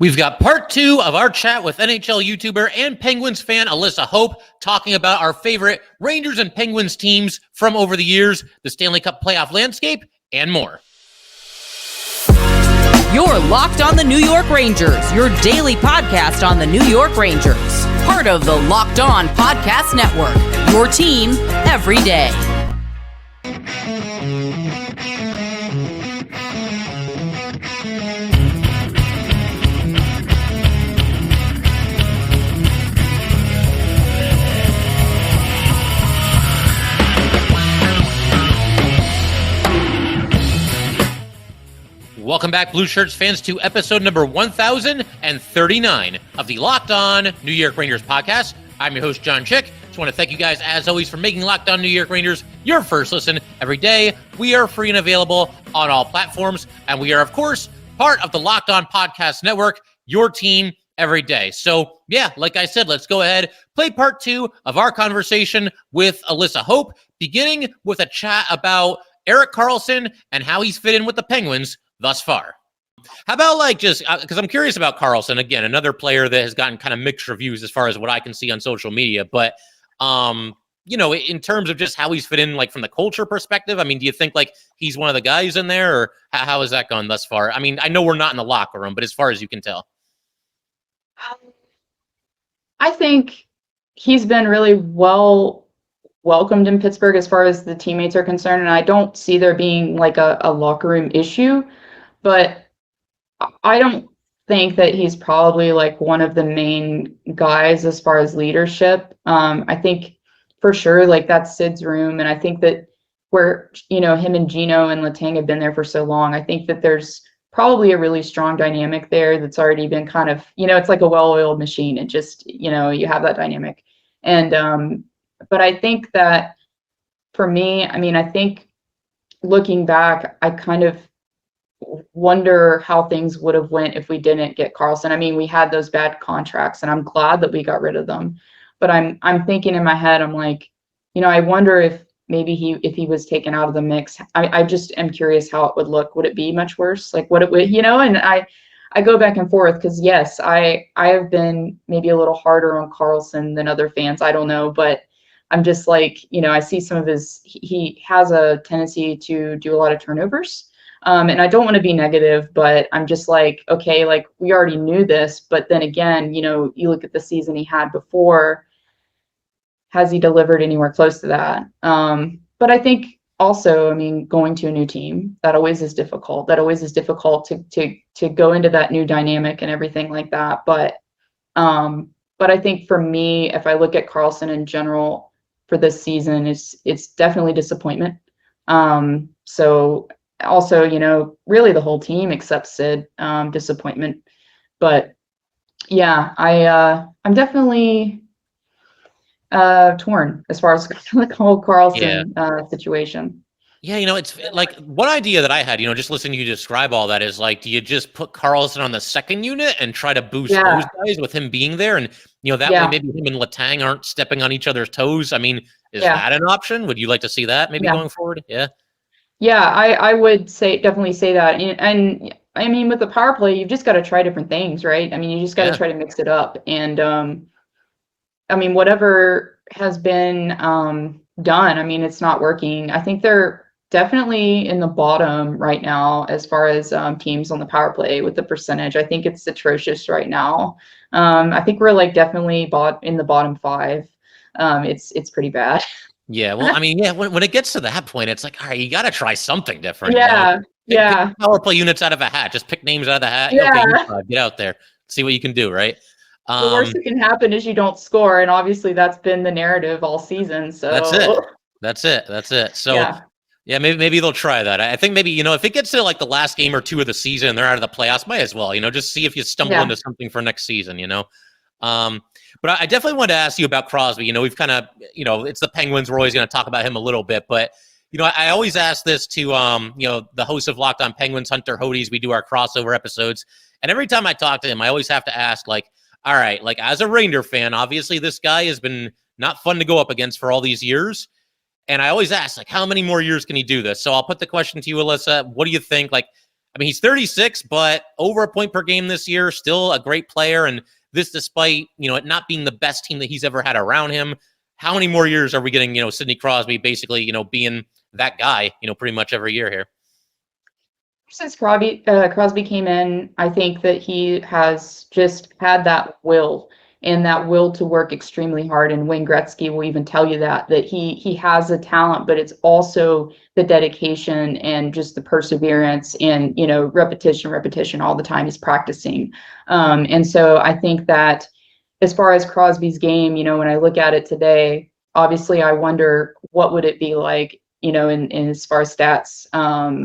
We've got part 2 of our chat with NHL YouTuber and Penguins fan Alyssa Hope, talking about our favorite Rangers and Penguins teams from over the years, the Stanley Cup Playoff landscape, and more. You're Locked on the New York Rangers, your daily podcast on the New York Rangers. Part of the Locked On Podcast Network, your team every day. Welcome back, Blue Shirts fans, to episode number 1039 of the Locked On New York Rangers podcast. I'm your host, John Chick. Just want to thank you guys, as always, for making Locked On New York Rangers your first listen every day. We are free and available on all platforms, and we are, of course, part of the Locked On Podcast Network, your team every day. So, yeah, like I said, let's go ahead, play part 2 of our conversation with Alyssa Hope, beginning with a chat about Erik Karlsson and how he's fit in with the Penguins thus far. How about just because I'm curious about Karlsson, again, another player that has gotten kind of mixed reviews as far as what I can see on social media, but in terms of just how he's fit in, from the culture perspective, I mean, do you think he's one of the guys in there, or how has that gone thus far? I mean, I know we're not in the locker room, but as far as you can tell. I think he's been really well welcomed in Pittsburgh as far as the teammates are concerned, and I don't see there being a locker room issue. But I don't think that he's probably one of the main guys as far as leadership. I think for sure that's Sid's room. And I think that where, him and Gino and Letang have been there for so long, I think that there's probably a really strong dynamic there that's already been kind of, it's like a well-oiled machine. It just, you have that dynamic. And, but I think that for me, I think looking back, I kind of wonder how things would have went if we didn't get Karlsson. I mean, we had those bad contracts, and I'm glad that we got rid of them. But I'm thinking in my head, I'm like, I wonder if maybe if he was taken out of the mix. I just am curious how it would look. Would it be much worse? What it would, and I go back and forth because yes, I have been maybe a little harder on Karlsson than other fans. I don't know, but I'm just I see some of he has a tendency to do a lot of turnovers. And I don't want to be negative, but I'm just okay, we already knew this, but then again, you look at the season he had before, has he delivered anywhere close to that? But I think also, going to a new team, that always is difficult. That always is difficult to go into that new dynamic and everything like that. But I think for me, if I look at Karlsson in general for this season, it's definitely disappointment. So also, really the whole team except Sid, disappointment. But yeah, I'm definitely torn as far as the whole Karlsson situation. Yeah, it's one idea that I had, just listening to you describe all that is do you just put Karlsson on the second unit and try to boost those guys with him being there? And, that way maybe him and Letang aren't stepping on each other's toes. I mean, is that an option? Would you like to see that maybe going forward? Yeah. Yeah, I would definitely say that. And with the power play, you've just got to try different things, right? You just got to try to mix it up. And, whatever has been done, it's not working. I think they're definitely in the bottom right now as far as teams on the power play with the percentage. I think it's atrocious right now. I think we're definitely in the bottom 5. It's pretty bad. Yeah, well, when it gets to that point, it's all right, you got to try something different. Yeah, Pick power play units out of a hat. Just pick names out of the hat. Yeah. Okay, get out there. See what you can do, right? The worst that can happen is you don't score, and obviously that's been the narrative all season. So That's it. So yeah, maybe they'll try that. I think maybe if it gets to the last game or 2 of the season and they're out of the playoffs, might as well just see if you stumble into something for next season. But I definitely wanted to ask you about Crosby. We've kind of, it's the Penguins. We're always going to talk about him a little bit. But, I always ask this to, the host of Locked On Penguins, Hunter Hodes. We do our crossover episodes. And every time I talk to him, I always have to ask, all right, as a Ranger fan, obviously this guy has been not fun to go up against for all these years. And I always ask, how many more years can he do this? So I'll put the question to you, Alyssa. What do you think? I mean, he's 36, but over a point per game this year, still a great player. And this despite, it not being the best team that he's ever had around him. How many more years are we getting, Sidney Crosby basically, being that guy, pretty much every year here? Since Crosby came in, I think that he has just had that will and that will to work extremely hard. And Wayne Gretzky will even tell you that he has the talent, but it's also the dedication and just the perseverance and, repetition all the time. He's practicing. And so I think that as far as Crosby's game, when I look at it today, obviously I wonder what would it be like, in as far as stats,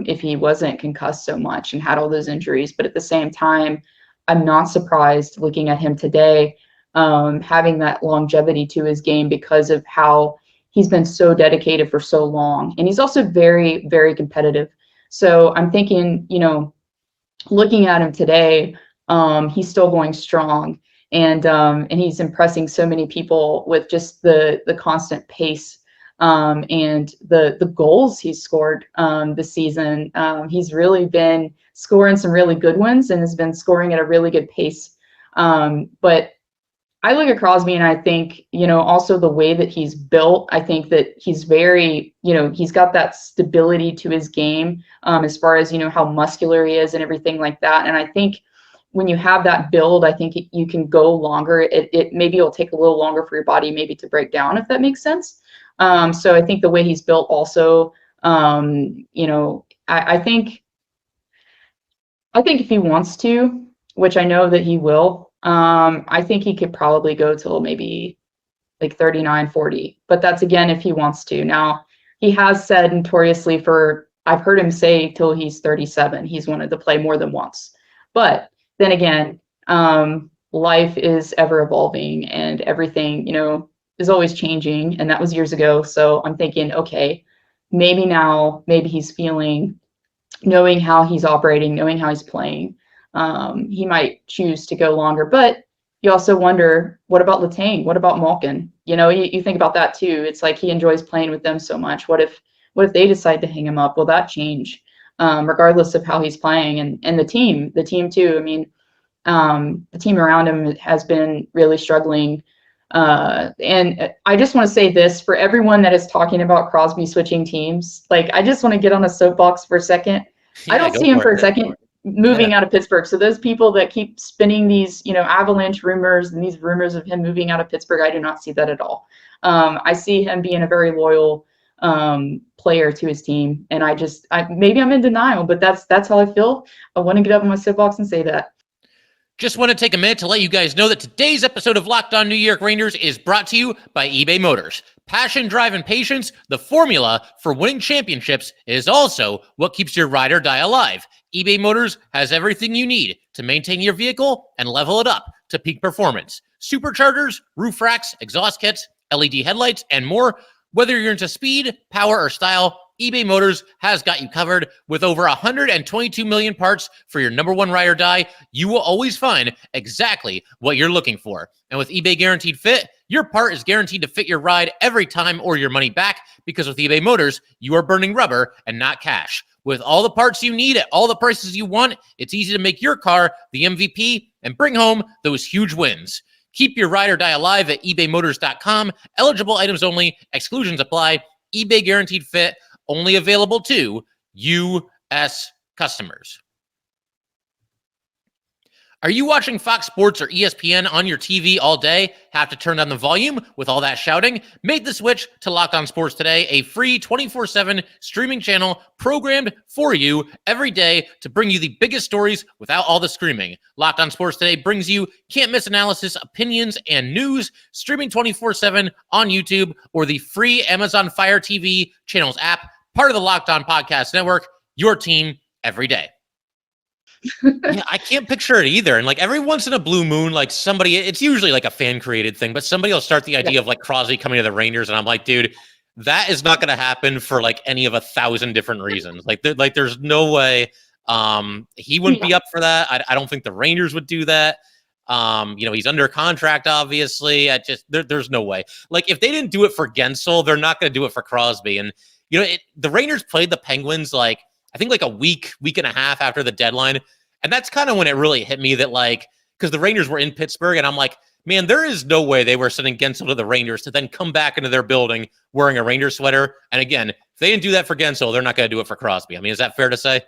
if he wasn't concussed so much and had all those injuries. But at the same time, I'm not surprised looking at him today, having that longevity to his game because of how he's been so dedicated for so long. And he's also very, very competitive. So I'm thinking, looking at him today, he's still going strong. And he's impressing so many people with just the constant pace. And the goals he's scored this season. He's really been scoring some really good ones and has been scoring at a really good pace. But I look at Crosby and I think, also the way that he's built, I think that he's very, he's got that stability to his game as far as, how muscular he is and everything like that. And I think when you have that build, I think you can go longer. Maybe it'll take a little longer for your body maybe to break down, if that makes sense. So I think the way he's built also, I think if he wants to, which I know that he will, I think he could probably go till maybe like 39, 40. But that's, again, if he wants to. Now, he has said notoriously I've heard him say till he's 37, he's wanted to play more than once. But then again, life is ever evolving and everything, is always changing, and that was years ago. So I'm thinking, okay, maybe now, maybe he's feeling, knowing how he's operating, knowing how he's playing, he might choose to go longer. But you also wonder, what about Letang? What about Malkin? You think about that too. It's like he enjoys playing with them so much. What if they decide to hang him up? Will that change, regardless of how he's playing? And the team too. I mean, the team around him has been really struggling. And I just want to say this for everyone that is talking about Crosby switching teams. Like, I just want to get on a soapbox for a second. Yeah, I don't see him for a second moving out of Pittsburgh. So those people that keep spinning these, avalanche rumors and these rumors of him moving out of Pittsburgh, I do not see that at all. I see him being a very loyal player to his team. And maybe I'm in denial, but that's how I feel. I want to get up on my soapbox and say that. Just want to take a minute to let you guys know that today's episode of Locked On New York Rangers is brought to you by eBay Motors. Passion, drive, and patience, the formula for winning championships, is also what keeps your ride or die alive. eBay Motors has everything you need to maintain your vehicle and level it up to peak performance. Superchargers, roof racks, exhaust kits, LED headlights, and more. Whether you're into speed, power, or style, eBay Motors has got you covered. With over 122 million parts for your number one ride or die, you will always find exactly what you're looking for. And with eBay Guaranteed Fit, your part is guaranteed to fit your ride every time or your money back, because with eBay Motors, you are burning rubber and not cash. With all the parts you need at all the prices you want, it's easy to make your car the MVP and bring home those huge wins. Keep your ride or die alive at ebaymotors.com. Eligible items only. Exclusions apply. eBay Guaranteed Fit. Only available to U.S. customers. Are you watching Fox Sports or ESPN on your TV all day? Have to turn down the volume with all that shouting? Make the switch to Locked On Sports Today, a free 24/7 streaming channel programmed for you every day to bring you the biggest stories without all the screaming. Locked On Sports Today brings you can't-miss analysis, opinions, and news, streaming 24/7 on YouTube or the free Amazon Fire TV channels app, part of the Locked On Podcast Network, your team every day. Yeah, I can't picture it either. And like every once in a blue moon, like somebody, it's usually like a fan created thing, but somebody will start the idea of like Crosby coming to the Rangers. And I'm like, dude, that is not going to happen for like any of 1,000 different reasons. Like there's no way he wouldn't be up for that. I don't think the Rangers would do that. He's under contract, obviously. There's no way. Like if they didn't do it for Gensel, they're not going to do it for Crosby. And, the Rangers played the Penguins like I think like a week and a half after the deadline. And that's kind of when it really hit me that like, because the Rangers were in Pittsburgh and I'm like, man, there is no way they were sending Gensel to the Rangers to then come back into their building wearing a Ranger sweater. And again, if they didn't do that for Gensel, they're not going to do it for Crosby. I mean, is that fair to say?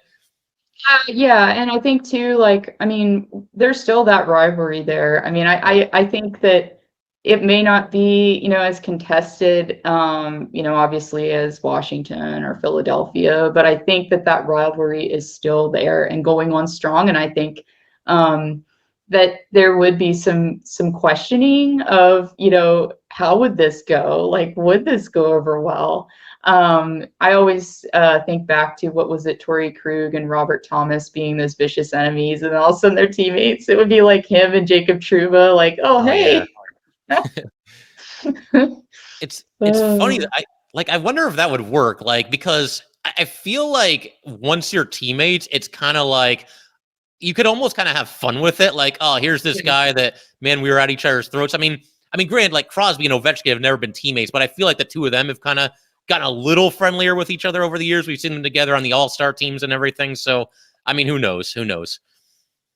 Yeah, and I think too, like, I mean, there's still that rivalry there. I mean, I think that it may not be, as contested, obviously as Washington or Philadelphia, but I think that rivalry is still there and going on strong. And I think that there would be some questioning of, how would this go? Like, would this go over well? I always think back to what was it, Torrey Krug and Robert Thomas being those vicious enemies, and all of a sudden their teammates. It would be like him and Jacob Trouba, like, oh hey. Yeah. It's funny that I wonder if that would work, like, because I feel like once you're teammates, it's kind of like you could almost kind of have fun with it. Like, oh, here's this guy that, man, we were at each other's throats. I mean, granted, like Crosby and Ovechkin have never been teammates, but I feel like the two of them have kind of gotten a little friendlier with each other over the years. We've seen them together on the All-Star teams and everything. So, I mean, who knows? Who knows?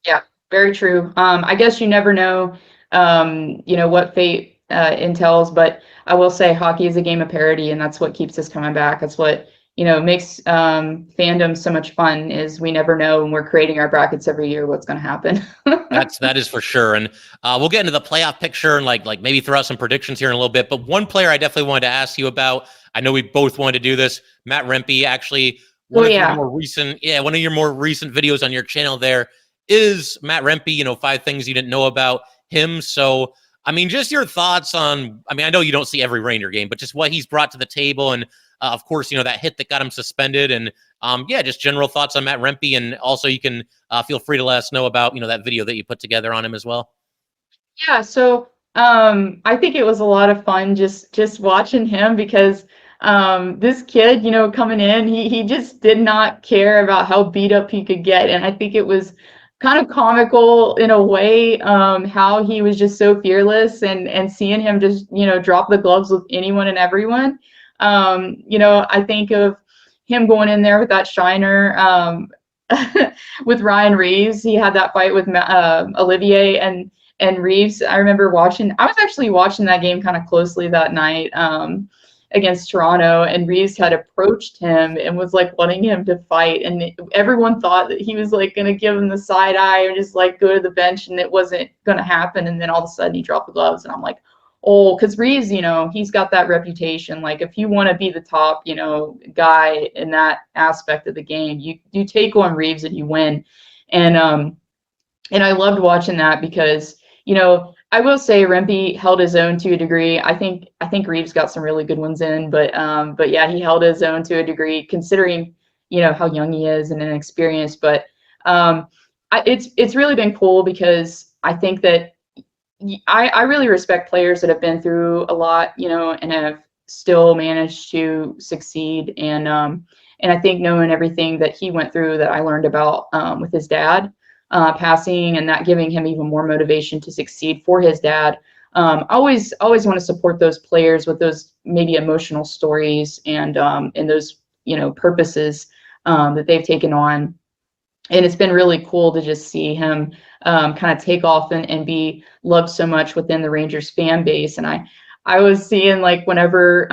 Yeah, very true. I guess you never know, what fate entails, but I will say hockey is a game of parity, and that's what keeps us coming back. That's what makes fandom so much fun, is we never know when we're creating our brackets every year what's going to happen. That is for sure. And we'll get into the playoff picture and like maybe throw out some predictions here in a little bit. But one player I definitely wanted to ask you about, I know we both wanted to do this, Matt Rempe. Actually, one of your more recent videos on your channel there is Matt Rempe, 5 things you didn't know about him. So, I mean, just your thoughts on, I know you don't see every Ranger game, but just what he's brought to the table. And of course, that hit that got him suspended. And just general thoughts on Matt Rempe. And also you can feel free to let us know about, that video that you put together on him as well. Yeah. So I think it was a lot of fun just watching him, because this kid, coming in, he just did not care about how beat up he could get. And I think it was kind of comical in a way, how he was just so fearless, and seeing him just, drop the gloves with anyone and everyone. I think of him going in there with that shiner, with Ryan Reeves. He had that fight with Olivier and Reeves. I remember I was actually watching that game kind of closely that night, against Toronto, and Reeves had approached him and was like wanting him to fight, and everyone thought that he was like going to give him the side eye or just like go to the bench, and it wasn't going to happen. And then all of a sudden he dropped the gloves, and I'm like, oh, because Reeves, he's got that reputation. Like, if you want to be the top, guy in that aspect of the game, you take on Reeves and you win. And I loved watching that, because I will say Rempe held his own to a degree. I think Reeves got some really good ones in, but yeah, he held his own to a degree, considering how young he is and inexperienced. But it's really been cool, because I think that I really respect players that have been through a lot, and have still managed to succeed. And I think knowing everything that he went through, that I learned about with his dad passing, and that giving him even more motivation to succeed for his dad. Always want to support those players with those maybe emotional stories and those purposes that they've taken on. And it's been really cool to just see him kind of take off and be loved so much within the Rangers fan base. And I was seeing, like, whenever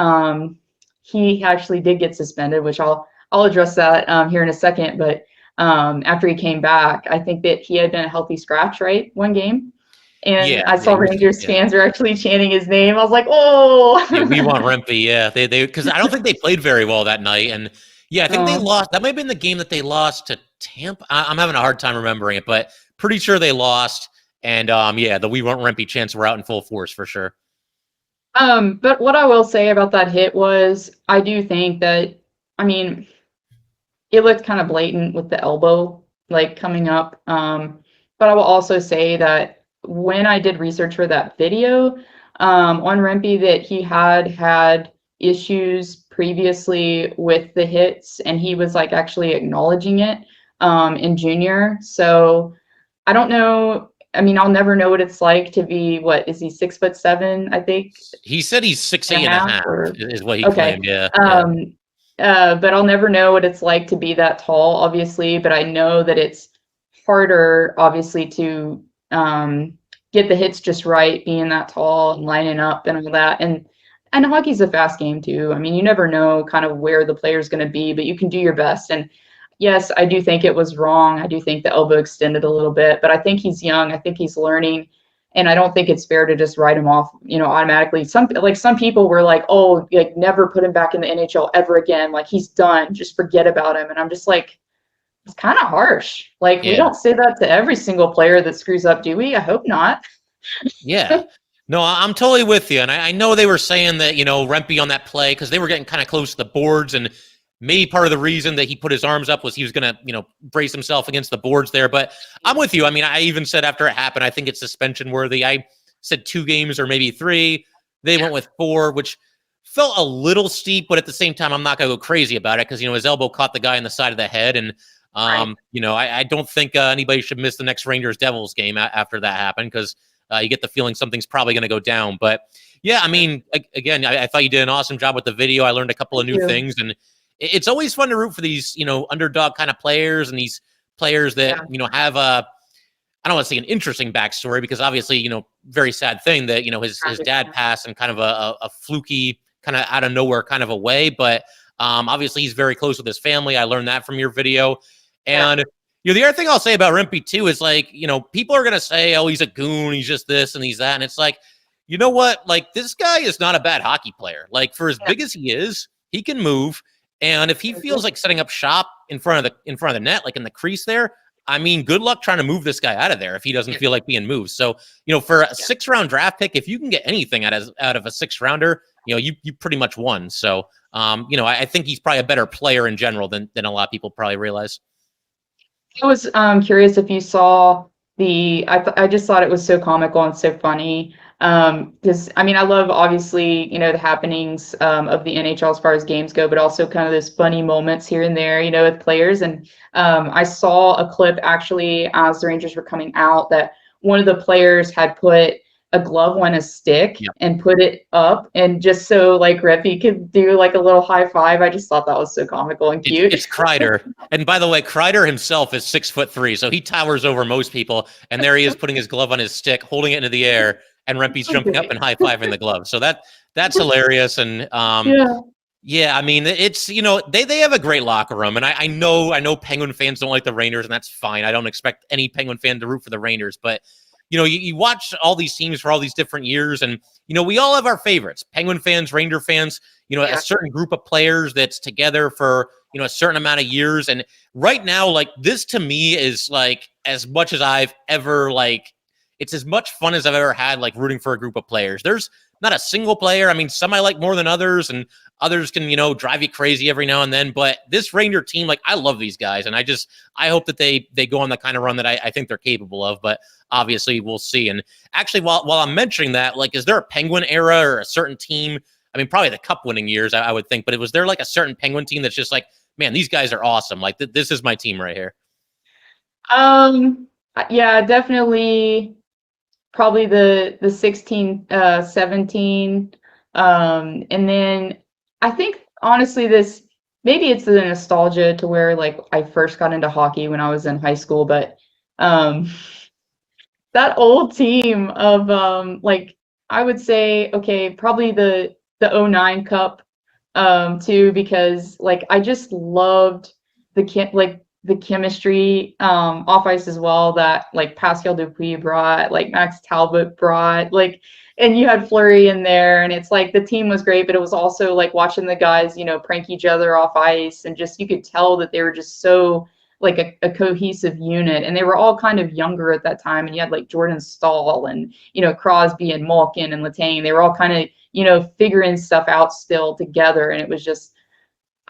he actually did get suspended, which I'll address that here in a second, but after he came back, I think that he had been a healthy scratch, right? One game. And I saw Rangers fans were actually chanting his name. I was like, oh. Yeah, we want Rempe. Yeah, they because I don't think they played very well that night. And yeah, I think they lost. That might have been the game that they lost to Tampa. I'm having a hard time remembering it, but pretty sure they lost. And the we want Rempe chants were out in full force for sure. But what I will say about that hit was, I do think that, it looked kind of blatant with the elbow, like, coming up. But I will also say that when I did research for that video on Rempe, that he had issues previously with the hits, and he was like actually acknowledging it in junior. So I don't know. I'll never know what it's like to be, what is he, 6'7", I think? He said he's 6'8" and a half is what he claimed. Yeah. but I'll never know what it's like to be that tall, obviously. But I know that it's harder, obviously, to get the hits just right, being that tall and lining up and all that. And hockey's a fast game too. I mean, you never know kind of where the player's going to be, but you can do your best. And yes, I do think it was wrong. I do think the elbow extended a little bit, but I think he's young. I think he's learning. And I don't think it's fair to just write him off, automatically. Some people were like, oh, like never put him back in the NHL ever again. Like he's done. Just forget about him. And I'm just like, it's kind of harsh. Like we don't say that to every single player that screws up, do we? I hope not. Yeah. No, I'm totally with you. And I know they were saying that, Rempe on that play, because they were getting kind of close to the boards, and maybe part of the reason that he put his arms up was he was going to, brace himself against the boards there. But I'm with you. I mean, I even said after it happened, I think it's suspension worthy. I said 2 games or maybe 3. They went with 4, which felt a little steep, but at the same time, I'm not going to go crazy about it because, his elbow caught the guy in the side of the head. And, I don't think anybody should miss the next Rangers-Devils game after that happened, because you get the feeling something's probably going to go down. But, yeah, I mean, again, I thought you did an awesome job with the video. I learned a couple of new things, and it's always fun to root for these, underdog kind of players, and these players that, have a, I don't want to say an interesting backstory, because obviously, very sad thing that, his dad passed in kind of a fluky, kind of out of nowhere kind of a way. But obviously he's very close with his family. I learned that from your video. And, the other thing I'll say about Rempe too is like, people are going to say, oh, he's a goon, he's just this and he's that. And it's like, you know what? Like, this guy is not a bad hockey player. Like, for as big as he is, he can move. And if he feels like setting up shop in front of the net, like in the crease there, I mean, good luck trying to move this guy out of there if he doesn't feel like being moved. So, for a 6th-round draft pick, if you can get anything out of a 6th-rounder, you pretty much won. So, I think he's probably a better player in general than a lot of people probably realize. I was curious if you saw I just thought it was so comical and so funny. Because I mean, I love obviously, the happenings of the NHL as far as games go, but also kind of those funny moments here and there, with players. And I saw a clip actually as the Rangers were coming out that one of the players had put a glove on a stick and put it up, and just so like Rempe could do like a little high five. I just thought that was so comical and cute. It's Kreider. And by the way, Kreider himself is 6'3", so he towers over most people. And there he is putting his glove on his stick, holding it into the air, and Rempe's jumping up and high-fiving the glove. So that's hilarious. And yeah, I mean, it's, they have a great locker room. And I know Penguin fans don't like the Rangers, and that's fine. I don't expect any Penguin fan to root for the Rangers, but you watch all these teams for all these different years, and, we all have our favorites. Penguin fans, Ranger fans, a certain group of players that's together for, a certain amount of years. And right now, like, this to me is like as much as I've ever, like, it's as much fun as I've ever had, like, rooting for a group of players. There's not a single player. I mean, some I like more than others, and others can, drive you crazy every now and then. But this Ranger team, like, I love these guys, and I hope that they go on the kind of run that I think they're capable of. But obviously, we'll see. And actually, while I'm mentioning that, like, is there a Penguin era or a certain team? I mean, probably the Cup winning years, I would think. But was there like a certain Penguin team that's just like, man, these guys are awesome. Like, this is my team right here. Yeah, definitely. Probably the 16, 17. And then I think honestly maybe it's the nostalgia to where like I first got into hockey when I was in high school, but that old team of like I would say, okay, probably the 09 Cup too, because like I just loved the chemistry off ice as well that like Pascal Dupuis brought, like Max Talbot brought, like, and you had Fleury in there, and it's like the team was great, but it was also like watching the guys, prank each other off ice, and just you could tell that they were just so like a cohesive unit, and they were all kind of younger at that time, and you had like Jordan Stahl and Crosby and Malkin and Letang. They were all kind of figuring stuff out still together, and it was just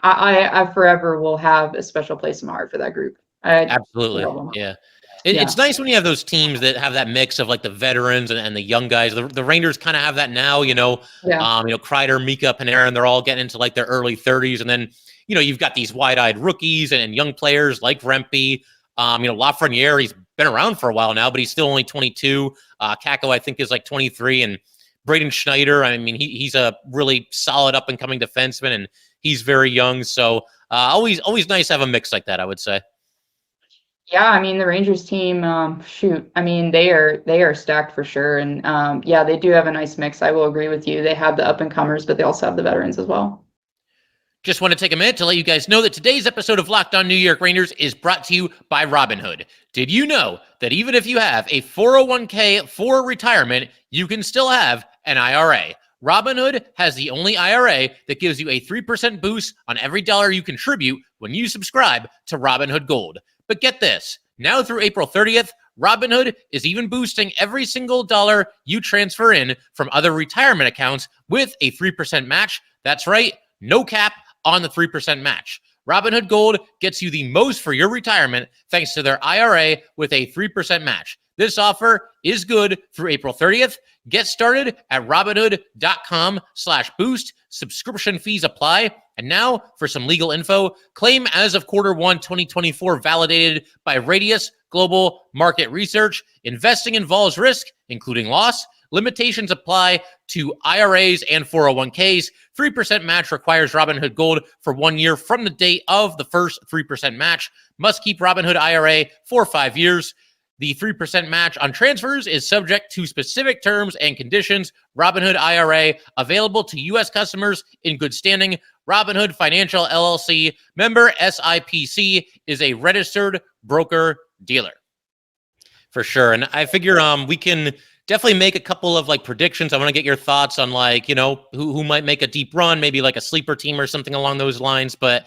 I forever will have a special place in my heart for that group. Absolutely. Yeah. It's nice when you have those teams that have that mix of like the veterans and the young guys. The Rangers kind of have that now, Kreider, Mika, Panarin, they're all getting into like their early 30s. And then, you've got these wide-eyed rookies and young players like Rempe. Lafreniere, he's been around for a while now, but he's still only 22. Kakko, I think, is like 23. And Braden Schneider, I mean, he's a really solid up-and-coming defenseman, and he's very young. So always nice to have a mix like that, I would say. Yeah, I mean the Rangers team, I mean they are stacked for sure, and yeah, they do have a nice mix. I will agree with you. They have the up and comers, but they also have the veterans as well. Just want to take a minute to let you guys know that today's episode of Locked On New York Rangers is brought to you by Robinhood. Did you know that even if you have a 401k for retirement, you can still have an IRA? Robinhood has the only IRA that gives you a 3% boost on every dollar you contribute when you subscribe to Robinhood Gold. But get this, now through April 30th, Robinhood is even boosting every single dollar you transfer in from other retirement accounts with a 3% match. That's right, no cap on the 3% match. Robinhood Gold gets you the most for your retirement thanks to their IRA with a 3% match. This offer is good through April 30th. Get started at Robinhood.com/boost. Subscription fees apply. And now for some legal info. Claim as of Q1 2024 validated by Radius Global Market Research. Investing involves risk, including loss. Limitations apply to IRAs and 401ks. 3% match requires Robinhood Gold for 1 year from the date of the first 3% match. Must keep Robinhood IRA for 5 years. The 3% match on transfers is subject to specific terms and conditions. Robinhood IRA available to U.S. customers in good standing. Robinhood Financial LLC member SIPC is a registered broker dealer. For sure. And I figure we can definitely make a couple of like predictions. I want to get your thoughts on like, you know, who might make a deep run, maybe like a sleeper team or something along those lines. But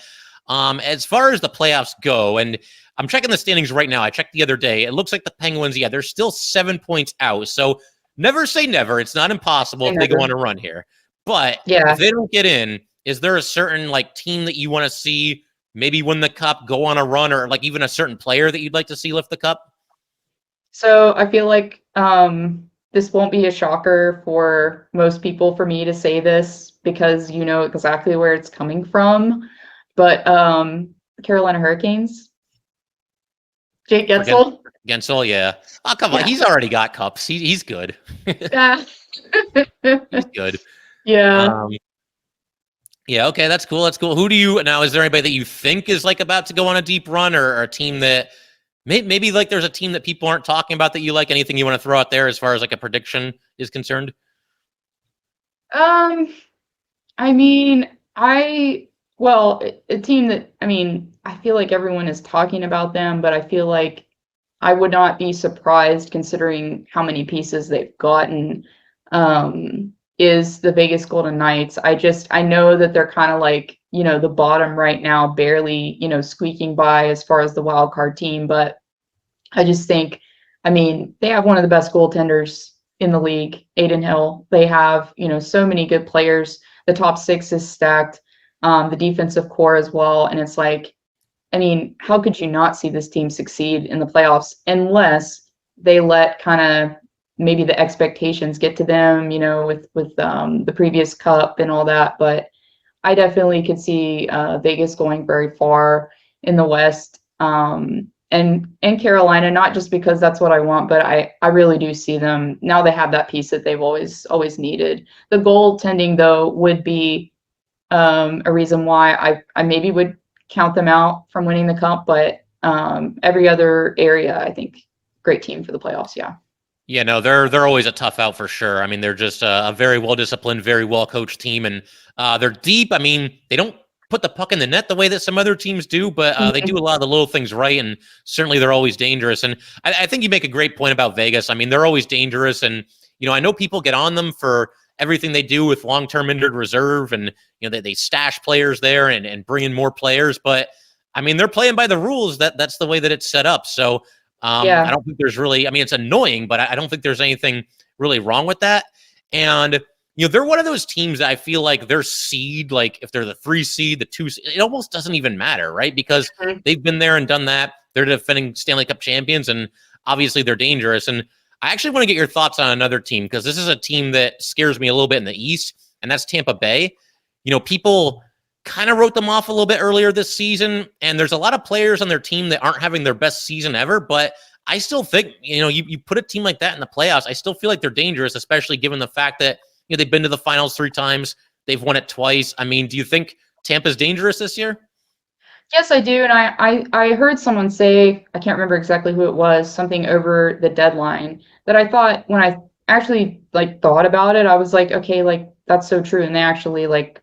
as far as the playoffs go, and I'm checking the standings right now. I checked the other day. It looks like the Penguins, they're still 7 points out. So never say never. It's not impossible if they go on a run here. But if they don't get in, is there a certain like team that you want to see maybe win the cup, go on a run, or like even a certain player that you'd like to see lift the cup? So I feel like this won't be a shocker for most people for me to say this because you know exactly where it's coming from. But Carolina Hurricanes. Jake Gensel? Gensel, yeah. Oh, come on. He's already got cups. He's good. Yeah. He's good. Yeah. Yeah, okay, that's cool. That's cool. Who do you now? Is there anybody that you think is like about to go on a deep run, or a team that maybe like there's a team that people aren't talking about that you like? Anything you want to throw out there as far as like a prediction is concerned? I mean, a team that I feel like everyone is talking about them, but I feel like I would not be surprised considering how many pieces they've gotten. Is the Vegas Golden Knights. I know that they're kind of like, you know, the bottom right now, barely, you know, squeaking by as far as the wild card team. But I just think, they have one of the best goaltenders in the league, Adin Hill. They have, you know, so many good players. The top six is stacked, the defensive core as well. And it's like, how could you not see this team succeed in the playoffs unless they let kind of maybe the expectations get to them, you know, with the previous cup and all that. But I definitely could see Vegas going very far in the West, and Carolina, not just because that's what I want, but I really do see them now. They have that piece that they've always needed. The goaltending though would be a reason why I maybe would count them out from winning the cup, but every other area, I think great team for the playoffs. Yeah. Yeah, no, they're always a tough out for sure. They're just a very well-disciplined, very well-coached team, and they're deep. They don't put the puck in the net the way that some other teams do, but they do a lot of the little things right, and certainly they're always dangerous. And I think you make a great point about Vegas. They're always dangerous, and, you know, I know people get on them for everything they do with long-term injured reserve, and, you know, they stash players there and bring in more players, but, they're playing by the rules. That's the way that it's set up, so... I don't think there's really, it's annoying, but I don't think there's anything really wrong with that. And, you know, they're one of those teams that I feel like their seed, like if they're the 3 seed, the 2 seed, it almost doesn't even matter, right? Because they've been there and done that. They're defending Stanley Cup champions, and obviously they're dangerous. And I actually want to get your thoughts on another team, because this is a team that scares me a little bit in the East, and that's Tampa Bay. You know, people kind of wrote them off a little bit earlier this season, and there's a lot of players on their team that aren't having their best season ever, but I still think, you know, you put a team like that in the playoffs, I still feel like they're dangerous, especially given the fact that, you know, they've been to the finals 3 times, they've won it twice. Do you think Tampa's dangerous this year? Yes, I do. And I heard someone say, I can't remember exactly who it was, something over the deadline that I thought when I actually like thought about it, I was like, okay, like that's so true. And they actually like,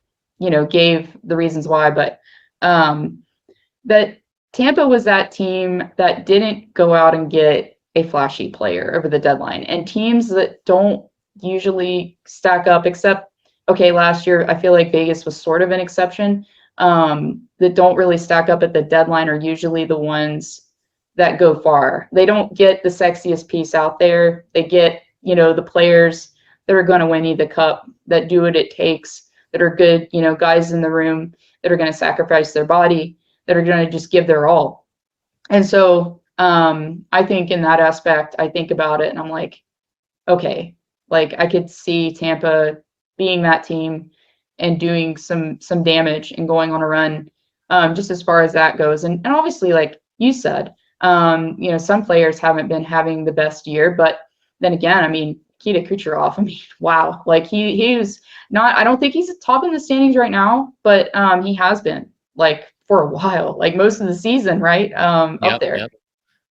gave the reasons why, but that Tampa was that team that didn't go out and get a flashy player over the deadline. And teams that don't usually stack up, except, okay, last year, I feel like Vegas was sort of an exception, that don't really stack up at the deadline are usually the ones that go far. They don't get the sexiest piece out there. They get, the players that are going to win you the cup, that do what it takes, that are good, guys in the room that are going to sacrifice their body, that are going to just give their all. And so I think in that aspect, I think about it and I'm like, okay, like I could see Tampa being that team and doing some damage and going on a run, just as far as that goes. And obviously, like you said, some players haven't been having the best year, but then again, I mean, Nikita Kucherov, I mean, wow, like he was not, I don't think he's top in the standings right now, but he has been like for a while, like most of the season, right? Up there.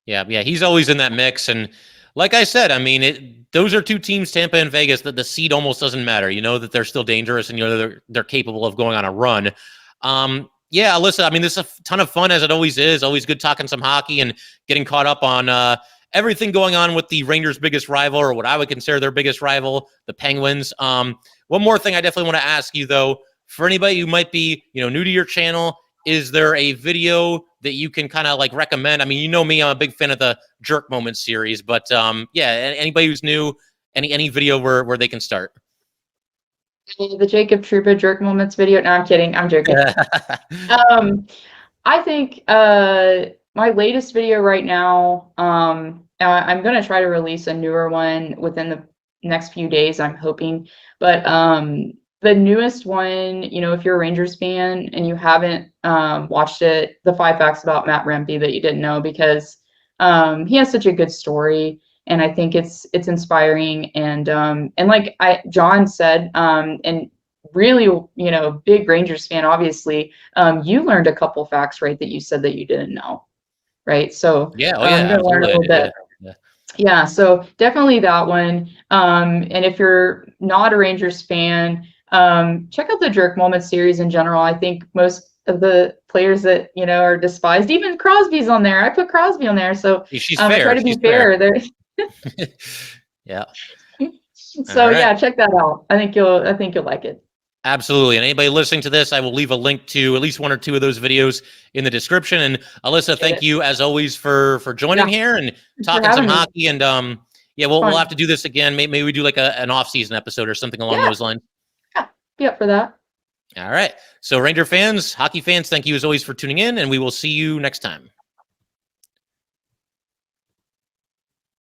Yep. Yeah. He's always in that mix. And like I said, I mean, those are two teams, Tampa and Vegas, that the seed almost doesn't matter. You know that they're still dangerous and they're capable of going on a run. Yeah, Alyssa, I mean, this is a ton of fun as it always is. Always good talking some hockey and getting caught up on everything going on with the Rangers' biggest rival, or what I would consider their biggest rival, the Penguins. One more thing I definitely want to ask you, though, for anybody who might be, new to your channel, is there a video that you can kind of like recommend? I mean, you know me, I'm a big fan of the Jerk Moment series, but yeah, anybody who's new, any video where they can start. The Jacob Trouba Jerk Moments video. No, I'm kidding. I'm joking. I think my latest video right now, I'm going to try to release a newer one within the next few days, I'm hoping. But the newest one, if you're a Rangers fan and you haven't watched it, the 5 facts about Matt Rempe that you didn't know, because he has such a good story. And I think it's inspiring. And like John said, and really, big Rangers fan, obviously, you learned a couple facts, right, that you said that you didn't know, right? So yeah, you're gonna learn a little bit. Yeah, so definitely that one. And if you're not a Rangers fan, check out the Jerk Moment series in general. I think most of the players that are despised, even Crosby's on there. I put Crosby on there, so she's fair. I try to be fair. There. Yeah. So right. Yeah, check that out. I think you'll like it. Absolutely. And anybody listening to this, I will leave a link to at least 1 or 2 of those videos in the description. And Alyssa, thank you as always for joining here and talking some hockey. And yeah, we'll have to do this again. Maybe we do like an off-season episode or something along those lines. Yeah, be up for that. All right. So Ranger fans, hockey fans, thank you as always for tuning in, and we will see you next time.